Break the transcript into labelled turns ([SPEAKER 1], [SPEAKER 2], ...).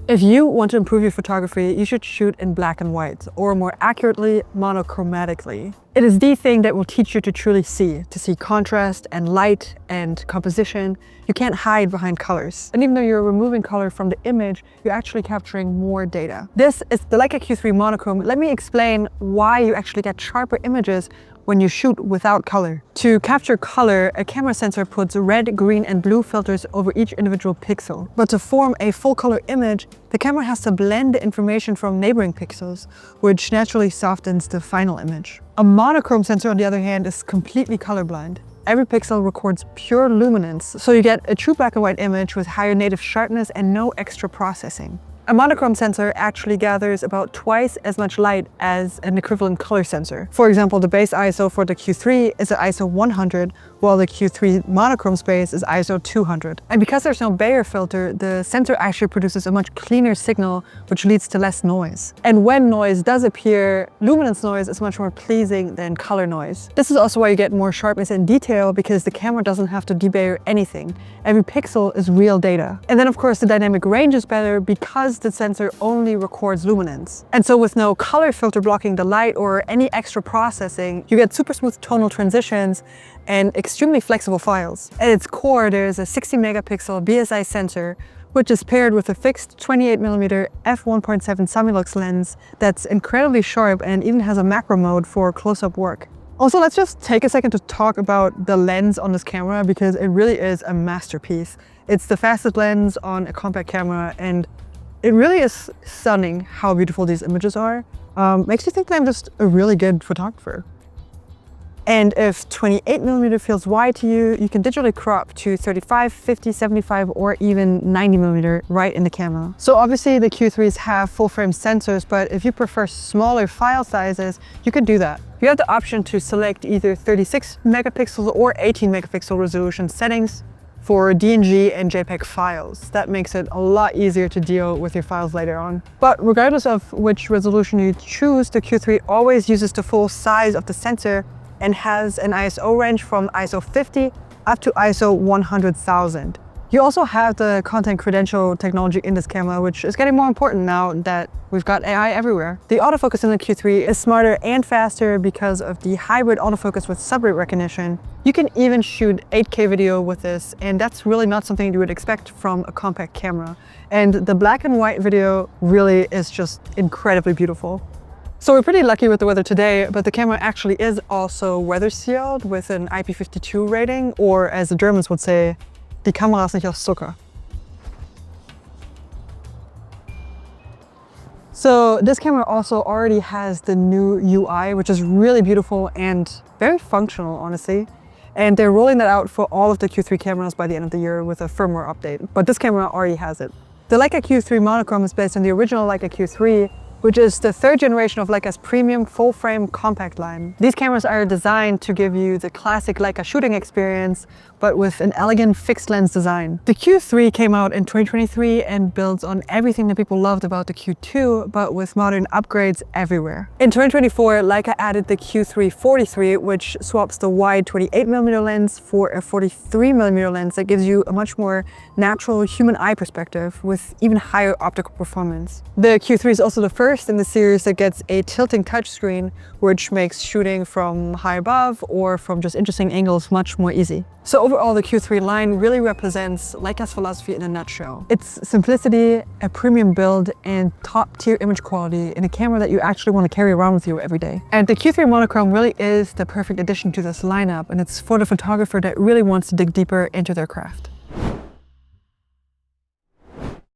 [SPEAKER 1] If you want to improve your photography, you should shoot in black and white, or more accurately, monochromatically. It is the thing that will teach you to truly see, contrast and light and composition. You can't hide behind colors. And even though you're removing color from the image, you're actually capturing more data. This is the Leica Q3 Monochrom. Let me explain why you actually get sharper images when you shoot without color. To capture color, a camera sensor puts red, green, and blue filters over each individual pixel. But to form a full color image, the camera has to blend the information from neighboring pixels, which naturally softens the final image. A monochrome sensor, on the other hand, is completely colorblind. Every pixel records pure luminance, so you get a true black and white image with higher native sharpness and no extra processing. A monochrome sensor actually gathers about twice as much light as an equivalent color sensor. For example, the base ISO for the Q3 is at ISO 100, while the Q3 monochrome space is ISO 200. And because there's no Bayer filter, the sensor actually produces a much cleaner signal, which leads to less noise. And when noise does appear, luminance noise is much more pleasing than color noise. This is also why you get more sharpness and detail, because the camera doesn't have to debayer anything. Every pixel is real data. And then of course the dynamic range is better because the sensor only records luminance. And so with no color filter blocking the light or any extra processing, you get super smooth tonal transitions and extremely flexible files. At its core, there's a 60 megapixel BSI sensor, which is paired with a fixed 28mm f1.7 Summilux lens that's incredibly sharp and even has a macro mode for close-up work. Also, let's just take a second to talk about the lens on this camera, because it really is a masterpiece. It's the fastest lens on a compact camera, and it really is stunning how beautiful these images are. Makes you think that I'm just a really good photographer. And if 28mm feels wide to you, you can digitally crop to 35, 50, 75, or even 90mm right in the camera. So obviously the Q3s have full frame sensors, but if you prefer smaller file sizes, you can do that. You have the option to select either 36 megapixel or 18 megapixel resolution settings for DNG and JPEG files. That makes it a lot easier to deal with your files later on. But regardless of which resolution you choose, the Q3 always uses the full size of the sensor and has an ISO range from ISO 50 up to ISO 100,000. You also have the content credential technology in this camera, which is getting more important now that we've got AI everywhere. The autofocus in the Q3 is smarter and faster because of the hybrid autofocus with subrate recognition. You can even shoot 8K video with this, and that's really not something you would expect from a compact camera. And the black and white video really is just incredibly beautiful. So we're pretty lucky with the weather today, but the camera actually is also weather sealed with an IP52 rating, or as the Germans would say, die Kamera ist nicht aus Zucker. So this camera also already has the new UI, which is really beautiful and very functional, honestly. And they're rolling that out for all of the Q3 cameras by the end of the year with a firmware update. But this camera already has it. The Leica Q3 Monochrom is based on the original Leica Q3, which is the third generation of Leica's premium full-frame compact line. These cameras are designed to give you the classic Leica shooting experience, but with an elegant fixed lens design. The Q3 came out in 2023 and builds on everything that people loved about the Q2, but with modern upgrades everywhere. In 2024, Leica added the Q3 43, which swaps the wide 28mm lens for a 43mm lens that gives you a much more natural human eye perspective with even higher optical performance. The Q3 is also the first in the series that gets a tilting touchscreen, which makes shooting from high above or from just interesting angles much more easy. So overall, the Q3 line really represents Leica's philosophy in a nutshell. It's simplicity, a premium build, and top-tier image quality in a camera that you actually want to carry around with you every day. And the Q3 Monochrom really is the perfect addition to this lineup, and it's for the photographer that really wants to dig deeper into their craft.